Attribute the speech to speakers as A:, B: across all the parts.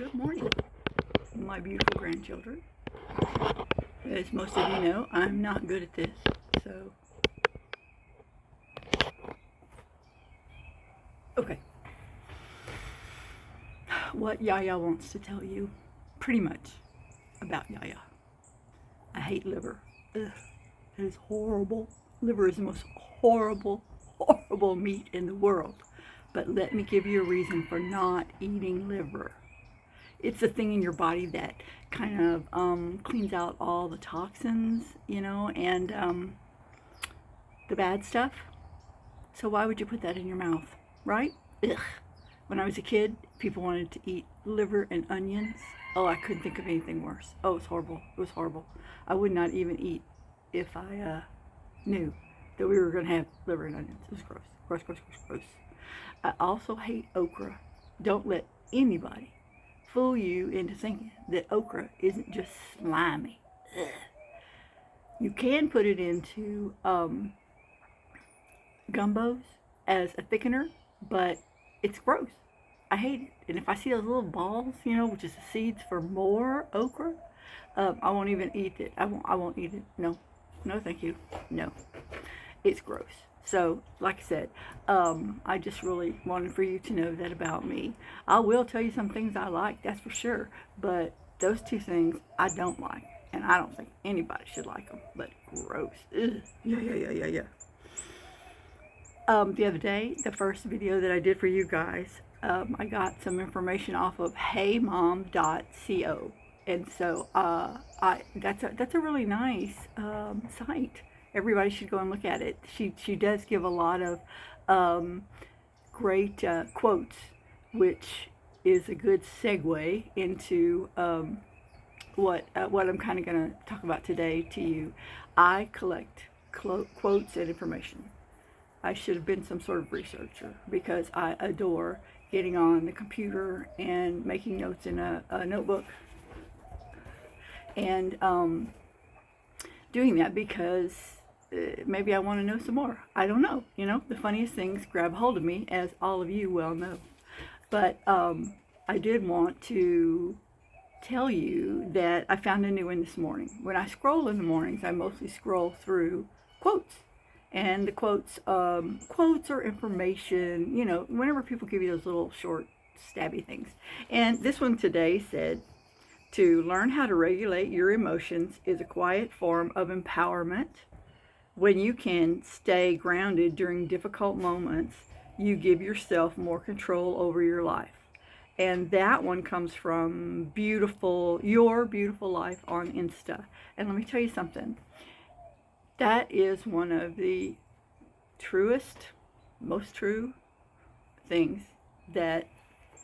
A: Good morning, my beautiful grandchildren. As most of you know, I'm not good at this, so okay. What YaYa wants to tell you, pretty much, about YaYa. I hate liver. Ugh, it is horrible. Liver is the most horrible meat in the world. But let me give you a reason for not eating liver. It's a thing in your body that kind of cleans out all the toxins, and the bad stuff. So why would you put that in your mouth, right? Ugh. When I was a kid, people wanted to eat liver and onions. Oh, I couldn't think of anything worse. Oh, it was horrible. It was horrible. I would not even eat if I knew that we were going to have liver and onions. It was gross. Gross, gross, gross, gross. I also hate okra. Don't let anybody fool you into thinking that okra isn't just slimy. Ugh. You can put it into gumbos as a thickener, but it's gross. I hate it. And if I see those little balls, which is the seeds for more okra, I won't even eat it. I won't eat it. No, thank you. No, it's gross. So, like I said, I just really wanted for you to know that about me. I will tell you some things I like, that's for sure. But those two things I don't like. And I don't think anybody should like them. But gross. Ugh. Yeah. The other day, the first video that I did for you guys, I got some information off of heymom.co. And so that's a really nice site. Everybody should go and look at it. She does give a lot of great quotes, which is a good segue into what I'm kind of going to talk about today to you. I collect quotes and information. I should have been some sort of researcher because I adore getting on the computer and making notes in a notebook and doing that because maybe I want to know some more. I don't know. The funniest things grab hold of me, as all of you well know. But I did want to tell you that I found a new one this morning. When I scroll in the mornings, I mostly scroll through quotes. And the quotes or information, whenever people give you those little short, stabby things. And this one today said, to learn how to regulate your emotions is a quiet form of empowerment. When you can stay grounded during difficult moments, you give yourself more control over your life. And that one comes from Your Beautiful Life on Insta. And let me tell you something. That is one of the truest, most true things,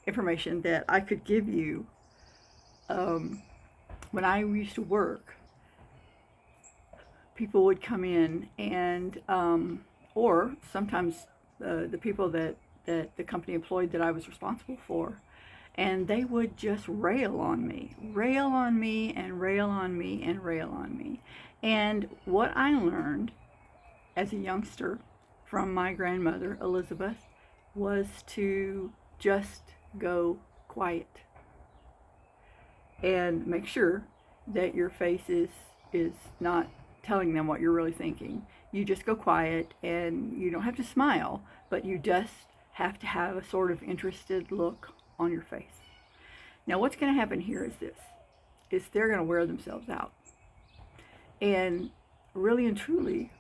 A: information that I could give you. When I used to work, people would come in and, or sometimes the people that the company employed that I was responsible for, and they would just rail on me. And what I learned as a youngster from my grandmother, Elizabeth, was to just go quiet and make sure that your face is not telling them what you're really thinking. You just go quiet, and you don't have to smile, but you just have to have a sort of interested look on your face. Now, what's going to happen here is they're going to wear themselves out. And really and truly,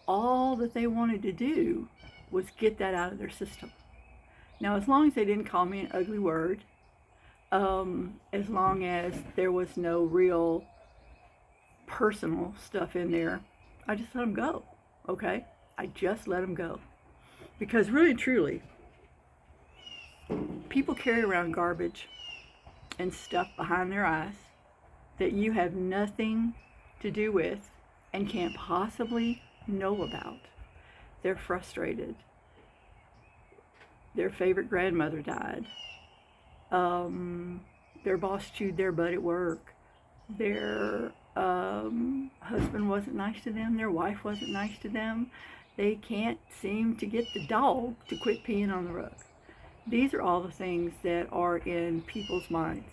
A: all that they wanted to do was get that out of their system. Now, as long as they didn't call me an ugly word, as long as there was no real personal stuff in there, I just let them go, okay? I just let them go. Because really and truly, people carry around garbage and stuff behind their eyes that you have nothing to do with and can't possibly know about. They're frustrated. Their favorite grandmother died. Their boss chewed their butt at work. Their husband wasn't nice to them. Their wife wasn't nice to them. They can't seem to get the dog to quit peeing on the rug. These are all the things that are in people's minds.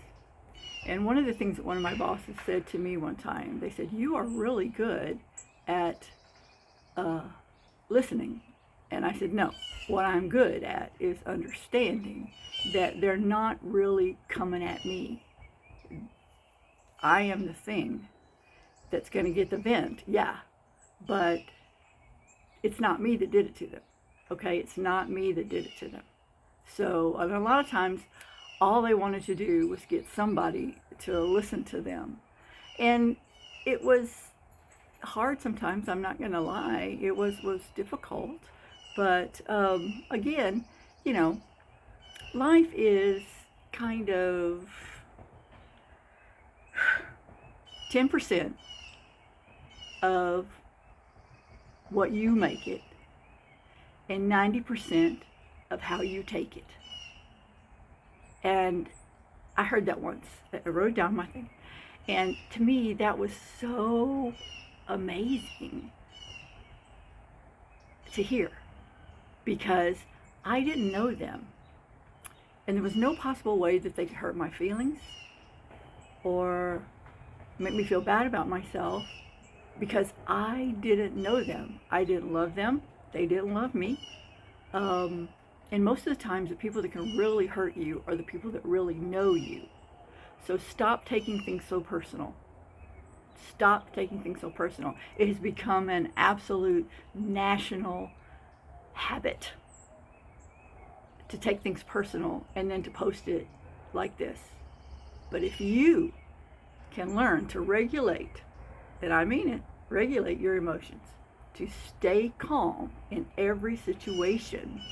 A: And one of the things that one of my bosses said to me one time, they said, "You are really good at listening." And I said, "No, what I'm good at is understanding that they're not really coming at me. I am the thing that's going to get the vent, yeah, but it's not me that did it to them, okay? It's not me that did it to them." So, and a lot of times, all they wanted to do was get somebody to listen to them. And it was hard sometimes, I'm not going to lie. It was difficult. But again, you know, life is kind of 10% of what you make it and 90% of how you take it. And I heard that once. I wrote down my thing. And to me, that was so amazing to hear, because I didn't know them. And there was no possible way that they could hurt my feelings or make me feel bad about myself, because I didn't know them. I didn't love them. They didn't love me. And most of the times, the people that can really hurt you are the people that really know you. So stop taking things so personal. Stop taking things so personal. It has become an absolute national habit to take things personal and then to post it like this. But if you can learn to regulate, and I mean it, regulate your emotions, to stay calm in every situation,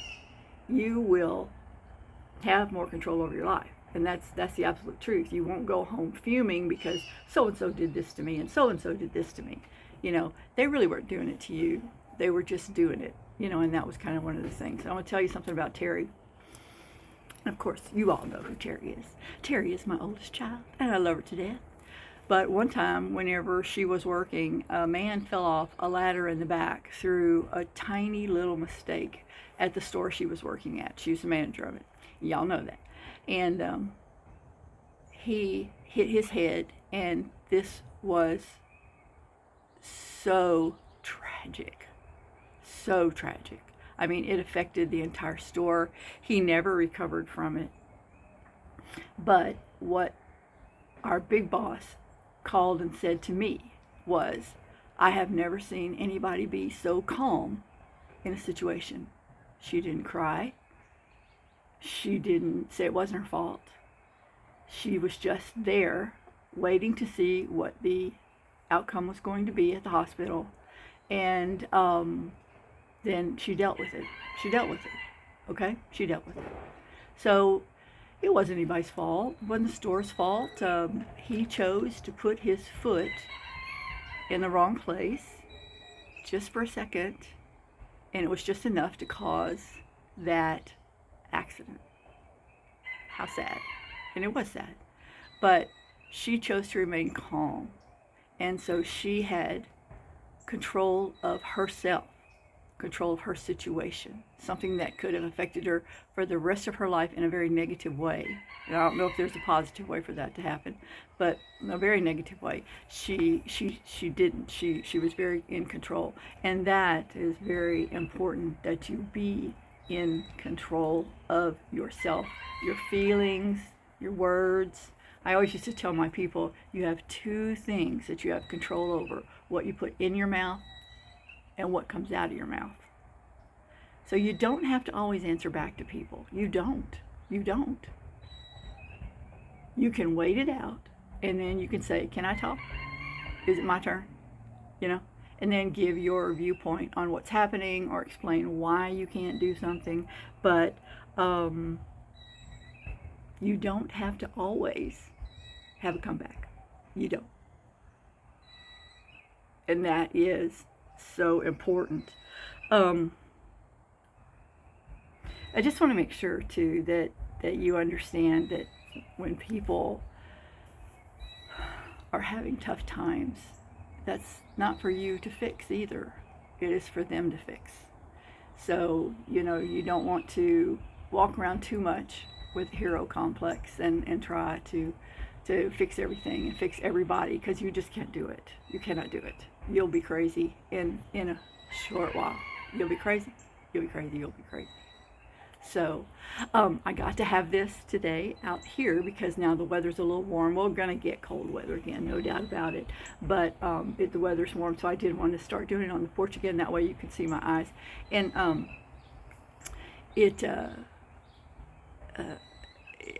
A: you will have more control over your life. And that's the absolute truth. You won't go home fuming because so-and-so did this to me and so-and-so did this to me. You know, they really weren't doing it to you. They were just doing it, you know, and that was kind of one of the things. I'm going to tell you something about Terry. And of course, you all know who Terry is. Terry is my oldest child, and I love her to death. But one time, whenever she was working, a man fell off a ladder in the back through a tiny little mistake at the store she was working at. She was the manager of it. Y'all know that. And he hit his head, and this was so tragic. So tragic. I mean, it affected the entire store. He never recovered from it. But what our big boss called and said to me was, "I have never seen anybody be so calm in a situation." She didn't cry. She didn't say it wasn't her fault. She was just there waiting to see what the outcome was going to be at the hospital. And then she dealt with it. Okay? She dealt with it. So it wasn't anybody's fault. It wasn't the store's fault. He chose to put his foot in the wrong place just for a second, and it was just enough to cause that accident. How sad. And it was sad. But she chose to remain calm. And so she had control of herself, control of her situation, something that could have affected her for the rest of her life in a very negative way. And I don't know if there's a positive way for that to happen, but in a very negative way. She didn't. She was very in control. And that is very important, that you be in control of yourself, your feelings, your words. I always used to tell my people, you have two things that you have control over: what you put in your mouth and what comes out of your mouth. So you don't have to always answer back to people. You don't. You can wait it out, and then you can say, "Can I talk? Is it my turn?" You know? And then give your viewpoint on what's happening or explain why you can't do something. But you don't have to always have a comeback. You don't. And that is so important. I just want to make sure too that you understand that when people are having tough times, that's not for you to fix either. It is for them to fix. So, you know, you don't want to walk around too much with hero complex and try to to fix everything and fix everybody, because you just can't do it. You cannot do it. You'll be crazy in a short while. You'll be crazy. You'll be crazy. You'll be crazy. So I got to have this today out here because now the weather's a little warm. We're going to get cold weather again, no doubt about it. But the weather's warm, so I did want to start doing it on the porch again. That way you can see my eyes. And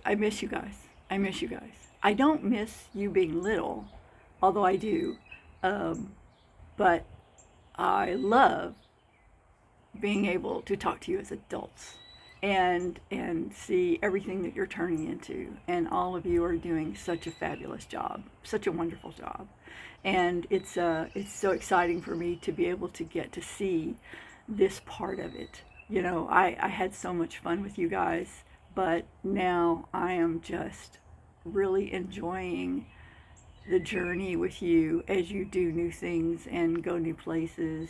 A: I miss you guys. I miss you guys. I don't miss you being little, although I do. But I love being able to talk to you as adults and see everything that you're turning into. And all of you are doing such a fabulous job, such a wonderful job. And it's so exciting for me to be able to get to see this part of it. You know, I had so much fun with you guys, but now I am just really enjoying the journey with you as you do new things and go new places.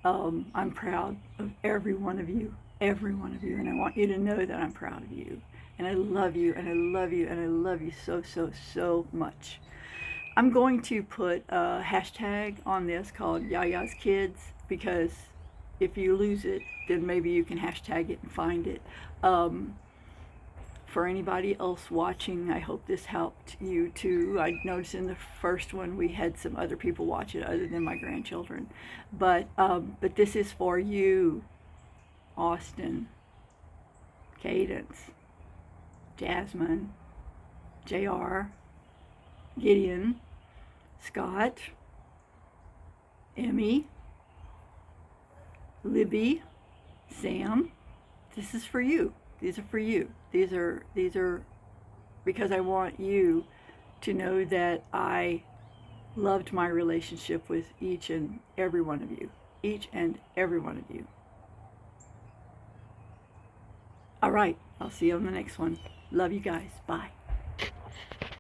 A: I'm proud of every one of you, and I want you to know that I'm proud of you. And I love you, and I love you, and I love you so, so, so much. I'm going to put a hashtag on this called YaYa's Kids, because if you lose it, then maybe you can hashtag it and find it. For anybody else watching, I hope this helped you too. I noticed in the first one we had some other people watch it other than my grandchildren. But this is for you, Austin, Cadence, Jasmine, JR, Gideon, Scott, Emmy, Libby, Sam. This is for you. These are for you. These are because I want you to know that I loved my relationship with each and every one of you. Each and every one of you. All right. I'll see you on the next one. Love you guys. Bye.